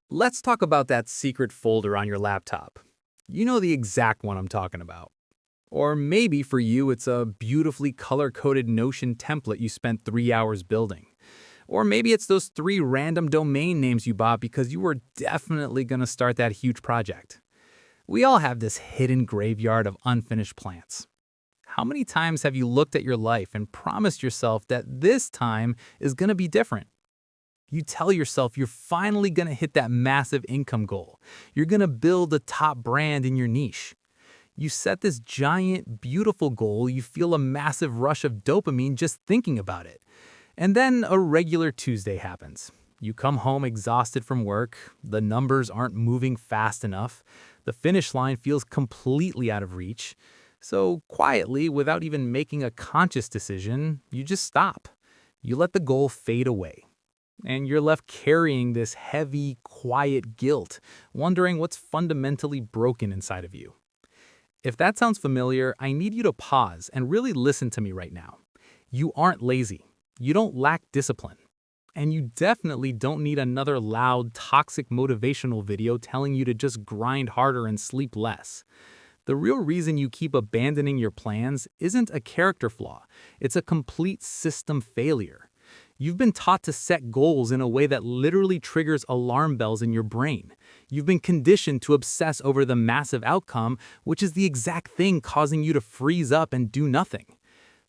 Let's talk about that secret folder on your laptop. You know the exact one I'm talking about. Or maybe for you, it's a beautifully color-coded Notion template you spent 3 hours building. Or maybe it's those three random domain names you bought because you were definitely going to start that huge project. We all have this hidden graveyard of unfinished plans. How many times have you looked at your life and promised yourself that this time is going to be different? You tell yourself you're finally going to hit that massive income goal. You're going to build a top brand in your niche. You set this giant, beautiful goal, you feel a massive rush of dopamine just thinking about it. And then a regular Tuesday happens. You come home exhausted from work, the numbers aren't moving fast enough, the finish line feels completely out of reach. So quietly, without even making a conscious decision, you just stop. You let the goal fade away. And you're left carrying this heavy, quiet guilt, wondering what's fundamentally broken inside of you. If that sounds familiar, I need you to pause and really listen to me right now. You aren't lazy. You don't lack discipline. And you definitely don't need another loud, toxic motivational video telling you to just grind harder and sleep less. The real reason you keep abandoning your plans isn't a character flaw. It's a complete system failure. You've been taught to set goals in a way that literally triggers alarm bells in your brain. You've been conditioned to obsess over the massive outcome, which is the exact thing causing you to freeze up and do nothing.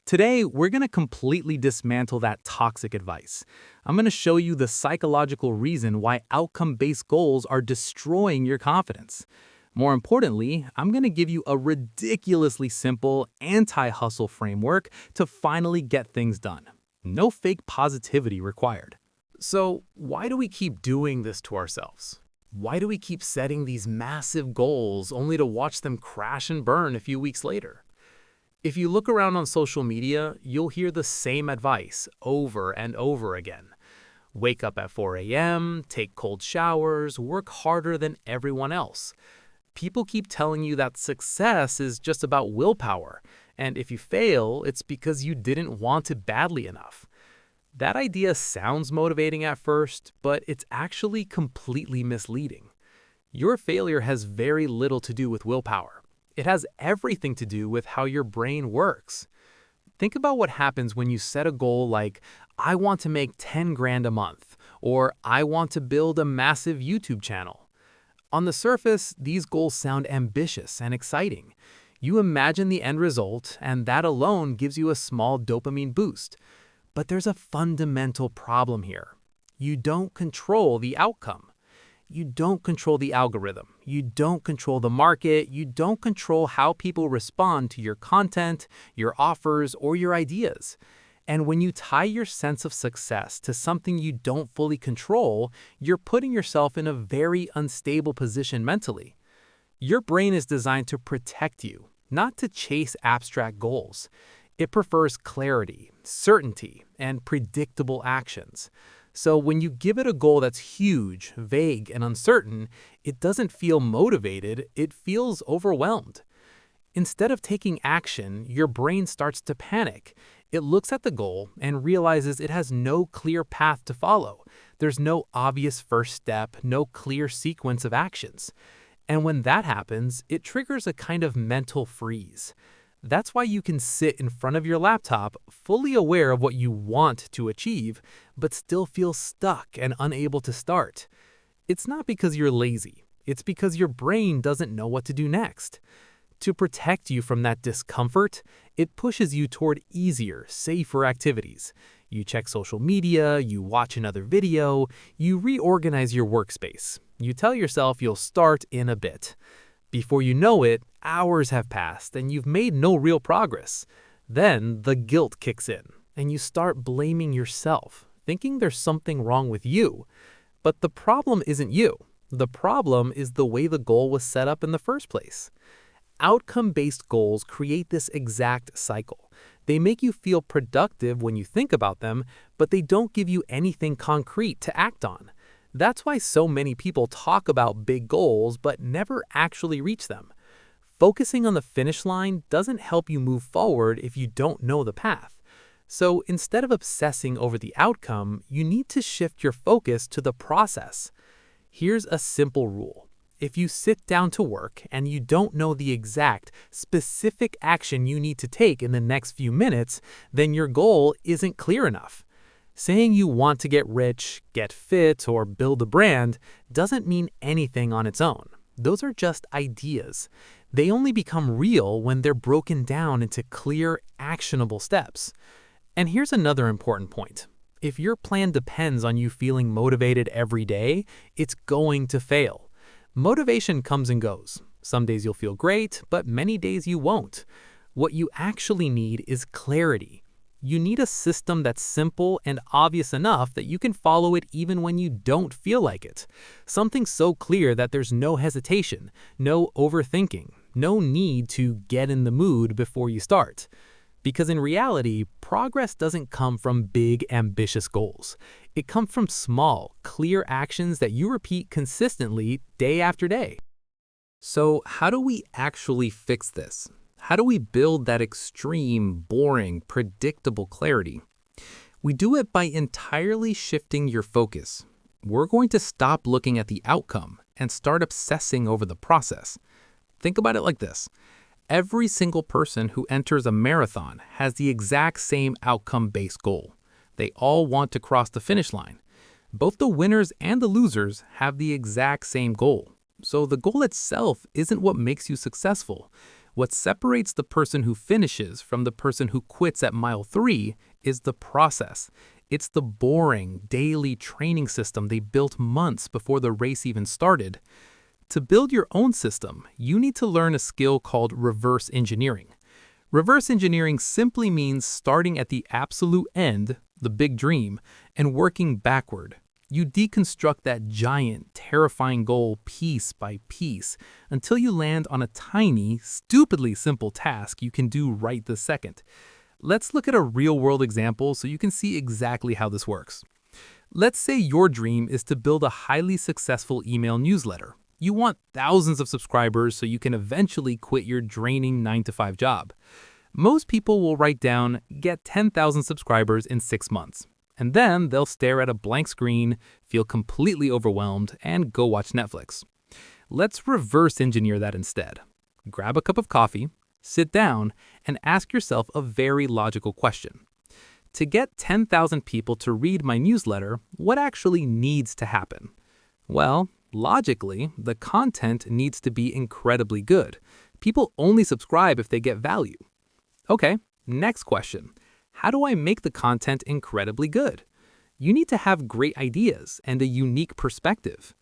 Today, we're going to completely dismantle that toxic advice. I'm going to show you the psychological reason why outcome-based goals are destroying your confidence. More importantly, I'm going to give you a ridiculously simple anti-hustle framework to finally get things done. No fake positivity required. So, why do we keep doing this to ourselves? Why do we keep setting these massive goals only to watch them crash and burn a few weeks later? If you look around on social media, you'll hear the same advice over and over again. Wake up at 4 a.m., take cold showers, work harder than everyone else. People keep telling you that success is just about willpower, and if you fail, it's because you didn't want it badly enough. That idea sounds motivating at first, but it's actually completely misleading. Your failure has very little to do with willpower. It has everything to do with how your brain works. Think about what happens when you set a goal like, I want to make 10 grand a month, or I want to build a massive YouTube channel. On the surface, these goals sound ambitious and exciting. You imagine the end result, and that alone gives you a small dopamine boost. But there's a fundamental problem here. You don't control the outcome. You don't control the algorithm. You don't control the market. You don't control how people respond to your content, your offers, or your ideas. And when you tie your sense of success to something you don't fully control, you're putting yourself in a very unstable position mentally. Your brain is designed to protect you, not to chase abstract goals. It prefers clarity, certainty, and predictable actions. So when you give it a goal that's huge, vague, and uncertain, it doesn't feel motivated, it feels overwhelmed. Instead of taking action, your brain starts to panic. It looks at the goal and realizes it has no clear path to follow. There's no obvious first step, no clear sequence of actions. And when that happens, it triggers a kind of mental freeze. That's why you can sit in front of your laptop, fully aware of what you want to achieve, but still feel stuck and unable to start. It's not because you're lazy. It's because your brain doesn't know what to do next. To protect you from that discomfort, it pushes you toward easier, safer activities. You check social media, you watch another video, you reorganize your workspace. You tell yourself you'll start in a bit. Before you know it, hours have passed and you've made no real progress. Then the guilt kicks in and you start blaming yourself, thinking there's something wrong with you. But the problem isn't you. The problem is the way the goal was set up in the first place. Outcome-based goals create this exact cycle. They make you feel productive when you think about them, but they don't give you anything concrete to act on. That's why so many people talk about big goals but never actually reach them. Focusing on the finish line doesn't help you move forward if you don't know the path. So instead of obsessing over the outcome, you need to shift your focus to the process. Here's a simple rule. If you sit down to work and you don't know the exact, specific action you need to take in the next few minutes, then your goal isn't clear enough. Saying you want to get rich, get fit, or build a brand doesn't mean anything on its own. Those are just ideas. They only become real when they're broken down into clear, actionable steps. And here's another important point. If your plan depends on you feeling motivated every day, it's going to fail. Motivation comes and goes. Some days you'll feel great, but many days you won't. What you actually need is clarity. You need a system that's simple and obvious enough that you can follow it even when you don't feel like it. Something so clear that there's no hesitation, no overthinking, no need to get in the mood before you start. Because in reality, progress doesn't come from big, ambitious goals. It comes from small, clear actions that you repeat consistently day after day. So how do we actually fix this? How do we build that extreme, boring, predictable clarity? We do it by entirely shifting your focus. We're going to stop looking at the outcome and start obsessing over the process. Think about it like this. Every single person who enters a marathon has the exact same outcome-based goal. They all want to cross the finish line. Both the winners and the losers have the exact same goal. So the goal itself isn't what makes you successful. What separates the person who finishes from the person who quits at mile 3 is the process. It's the boring, daily training system they built months before the race even started. To build your own system, you need to learn a skill called reverse engineering. Reverse engineering simply means starting at the absolute end, the big dream, and working backward. You deconstruct that giant, terrifying goal piece by piece until you land on a tiny, stupidly simple task you can do right this second. Let's look at a real-world example so you can see exactly how this works. Let's say your dream is to build a highly successful email newsletter. You want thousands of subscribers so you can eventually quit your draining 9-to-5 job. Most people will write down, get 10,000 subscribers in 6 months. And then they'll stare at a blank screen, feel completely overwhelmed, and go watch Netflix. Let's reverse engineer that instead. Grab a cup of coffee, sit down, and ask yourself a very logical question. To get 10,000 people to read my newsletter, what actually needs to happen? Well, logically, the content needs to be incredibly good. People only subscribe if they get value. Okay, next question. How do I make the content incredibly good? You need to have great ideas and a unique perspective.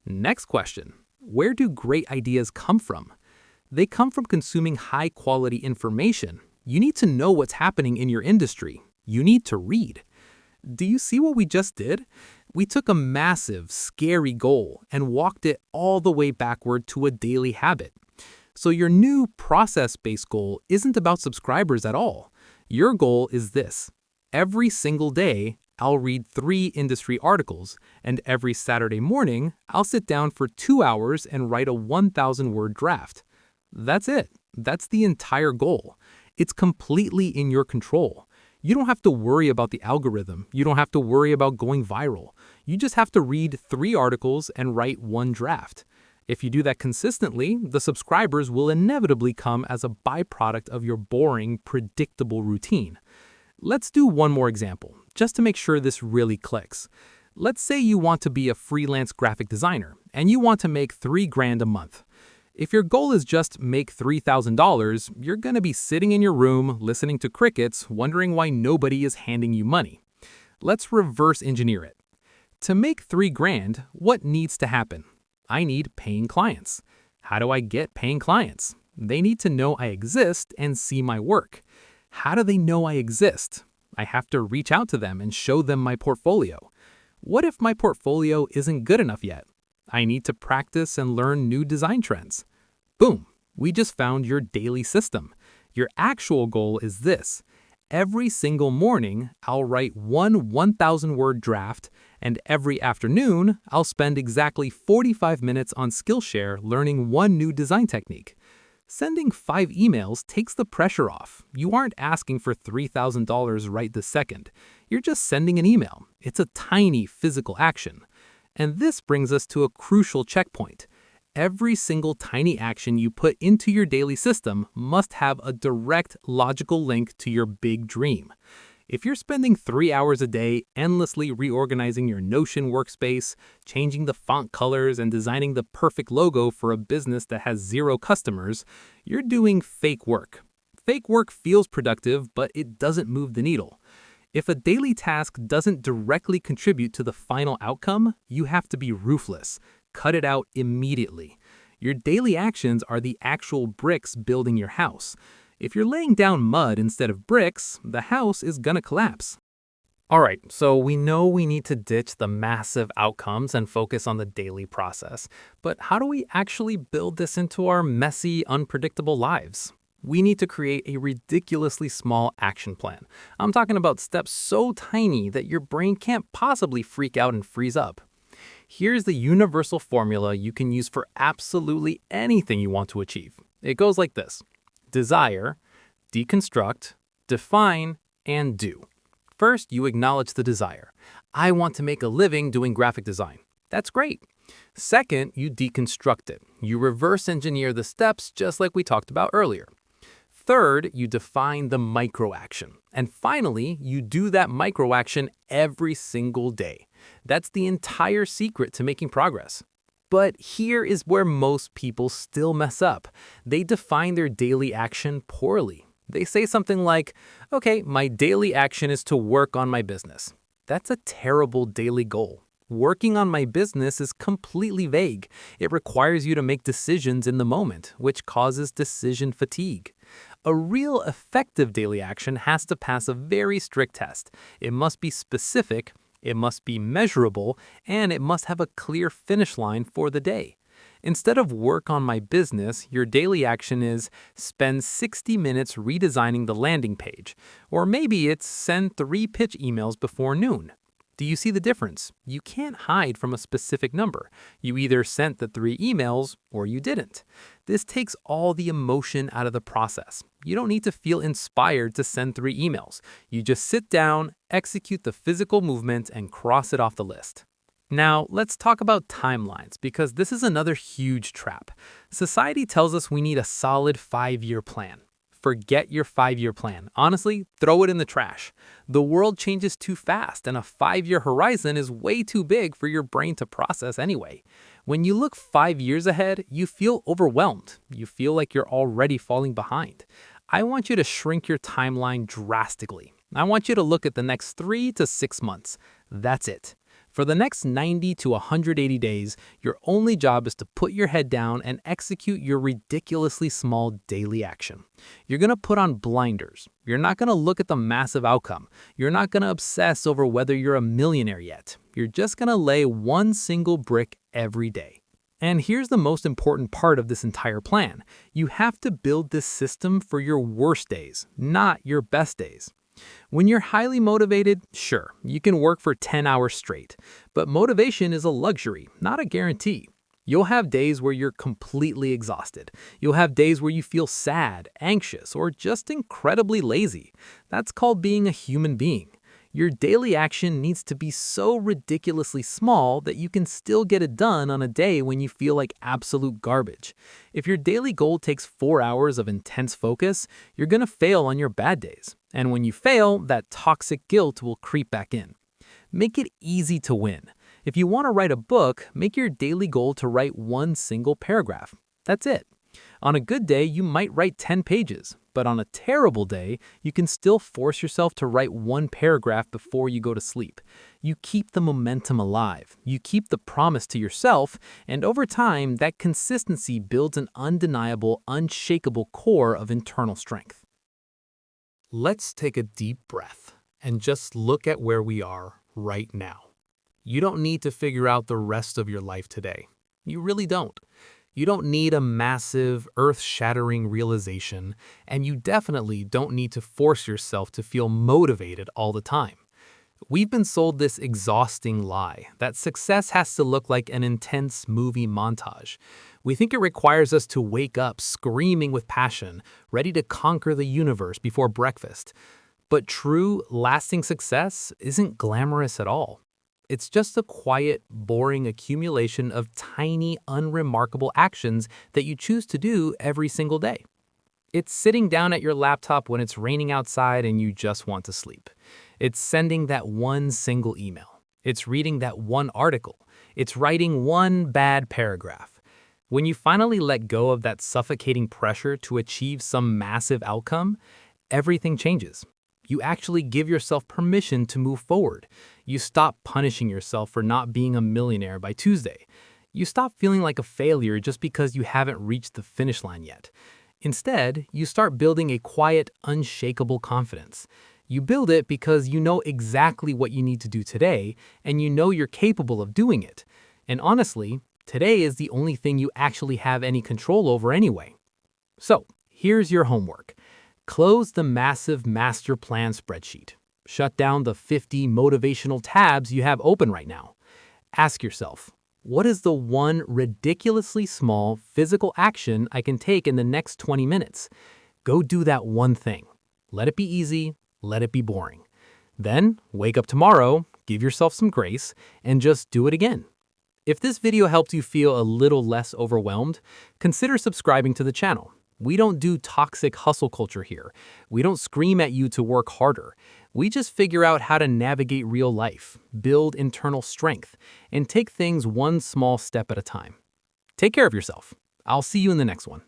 Next question. Where do great ideas come from? They come from consuming high-quality information. You need to know what's happening in your industry. You need to read. Do you see what we just did? We took a massive, scary goal and walked it all the way backward to a daily habit. So your new process-based goal isn't about subscribers at all. Your goal is this. Every single day, I'll read 3 industry articles, and every Saturday morning, I'll sit down for 2 hours and write a 1,000-word draft. That's it. That's the entire goal. It's completely in your control. You don't have to worry about the algorithm. You don't have to worry about going viral. You just have to read 3 articles and write 1 draft. If you do that consistently, the subscribers will inevitably come as a byproduct of your boring, predictable routine. Let's do one more example, just to make sure this really clicks. Let's say you want to be a freelance graphic designer, and you want to make $3,000 a month. If your goal is just make $3,000, you're going to be sitting in your room, listening to crickets, wondering why nobody is handing you money. Let's reverse engineer it. To make $3,000, what needs to happen? I need paying clients. How do I get paying clients? They need to know I exist and see my work. How do they know I exist? I have to reach out to them and show them my portfolio. What if my portfolio isn't good enough yet? I need to practice and learn new design trends. Boom, we just found your daily system. Your actual goal is this. Every single morning, I'll write 1,000-word draft, and every afternoon, I'll spend exactly 45 minutes on Skillshare learning 1 new design technique. Sending 5 emails takes the pressure off. You aren't asking for $3,000 right this second. You're just sending an email. It's a tiny physical action. And this brings us to a crucial checkpoint. Every single tiny action you put into your daily system must have a direct logical link to your big dream. If you're spending 3 hours a day endlessly reorganizing your Notion workspace, changing the font colors, and designing the perfect logo for a business that has zero customers, you're doing fake work. Fake work feels productive, but it doesn't move the needle. If a daily task doesn't directly contribute to the final outcome, you have to be ruthless. Cut it out immediately. Your daily actions are the actual bricks building your house. If you're laying down mud instead of bricks, the house is gonna collapse. All right, so we know we need to ditch the massive outcomes and focus on the daily process. But how do we actually build this into our messy, unpredictable lives? We need to create a ridiculously small action plan. I'm talking about steps so tiny that your brain can't possibly freak out and freeze up. Here's the universal formula you can use for absolutely anything you want to achieve. It goes like this: desire, deconstruct, define, and do. First, you acknowledge the desire. I want to make a living doing graphic design. That's great. Second, you deconstruct it. You reverse engineer the steps just like we talked about earlier. Third, you define the micro action. And finally, you do that micro action every single day. That's the entire secret to making progress. But here is where most people still mess up. They define their daily action poorly. They say something like, okay, my daily action is to work on my business. That's a terrible daily goal. Working on my business is completely vague. It requires you to make decisions in the moment, which causes decision fatigue. A real effective daily action has to pass a very strict test. It must be specific, it must be measurable, and it must have a clear finish line for the day. Instead of work on my business, your daily action is spend 60 minutes redesigning the landing page. Or maybe it's send 3 pitch emails before noon. Do you see the difference? You can't hide from a specific number. You either sent the 3 emails or you didn't. This takes all the emotion out of the process. You don't need to feel inspired to send 3 emails. You just sit down, execute the physical movement, and cross it off the list. Now, let's talk about timelines, because this is another huge trap. Society tells us we need a solid 5-year plan. Forget your 5-year plan. Honestly, throw it in the trash. The world changes too fast, and a 5-year horizon is way too big for your brain to process anyway. When you look 5 years ahead, you feel overwhelmed. You feel like you're already falling behind. I want you to shrink your timeline drastically. I want you to look at the next 3 to 6 months. That's it. For the next 90 to 180 days, your only job is to put your head down and execute your ridiculously small daily action. You're going to put on blinders. You're not going to look at the massive outcome. You're not going to obsess over whether you're a millionaire yet. You're just going to lay one single brick every day. And here's the most important part of this entire plan. You have to build this system for your worst days, not your best days. When you're highly motivated, sure, you can work for 10 hours straight. But motivation is a luxury, not a guarantee. You'll have days where you're completely exhausted. You'll have days where you feel sad, anxious, or just incredibly lazy. That's called being a human being. Your daily action needs to be so ridiculously small that you can still get it done on a day when you feel like absolute garbage. If your daily goal takes 4 hours of intense focus, you're going to fail on your bad days. And when you fail, that toxic guilt will creep back in. Make it easy to win. If you want to write a book, make your daily goal to write one single paragraph. That's it. On a good day, you might write 10 pages, but on a terrible day, you can still force yourself to write 1 paragraph before you go to sleep. You keep the momentum alive, you keep the promise to yourself, and over time, that consistency builds an undeniable, unshakable core of internal strength. Let's take a deep breath and just look at where we are right now. You don't need to figure out the rest of your life today. You really don't. You don't need a massive, earth-shattering realization, and you definitely don't need to force yourself to feel motivated all the time. We've been sold this exhausting lie that success has to look like an intense movie montage. We think it requires us to wake up screaming with passion, ready to conquer the universe before breakfast. But true, lasting success isn't glamorous at all. It's just a quiet, boring accumulation of tiny, unremarkable actions that you choose to do every single day. It's sitting down at your laptop when it's raining outside and you just want to sleep. It's sending that one single email. It's reading that one article. It's writing one bad paragraph. When you finally let go of that suffocating pressure to achieve some massive outcome, everything changes. You actually give yourself permission to move forward. You stop punishing yourself for not being a millionaire by Tuesday. You stop feeling like a failure just because you haven't reached the finish line yet. Instead, you start building a quiet, unshakable confidence. You build it because you know exactly what you need to do today, and you know you're capable of doing it. And honestly, today is the only thing you actually have any control over anyway. So, here's your homework. Close the massive master plan spreadsheet. Shut down the 50 motivational tabs you have open right now. Ask yourself, what is the one ridiculously small physical action I can take in the next 20 minutes? Go do that one thing. Let it be easy, let it be boring. Then, wake up tomorrow, give yourself some grace, and just do it again. If this video helped you feel a little less overwhelmed, consider subscribing to the channel. We don't do toxic hustle culture here. We don't scream at you to work harder. We just figure out how to navigate real life, build internal strength, and take things one small step at a time. Take care of yourself. I'll see you in the next one.